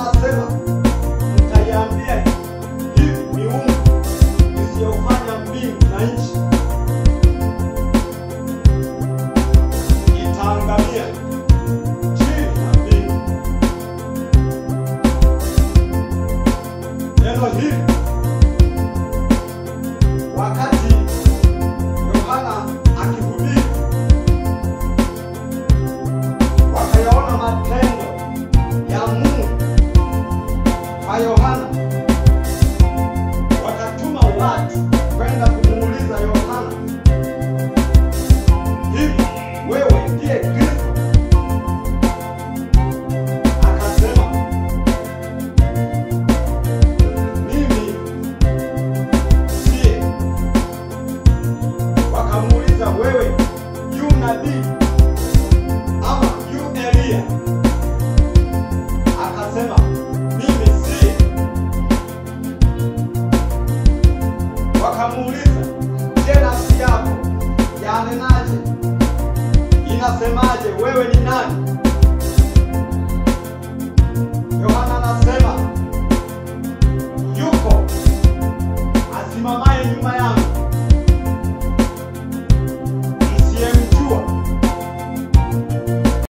Akasema, mtaiambia hivi miungu isiyofanya mbingu na nchi itaangamia chini ya mbingu. Neno hili wakati Yohana akihubiri, wakayaona matendo ya Mungu kwa Yohana, wakatuma watu kwenda kumuuliza Yohana, hivi wewe ndiye Kristo? Akasema, mimi siye. Wakamuuliza, wewe yu nabii ama yu Elia? Akasema, mimi siye. Wakamuuliza, je, nafsi yako yanenaje? Inasemaje, wewe ni nani?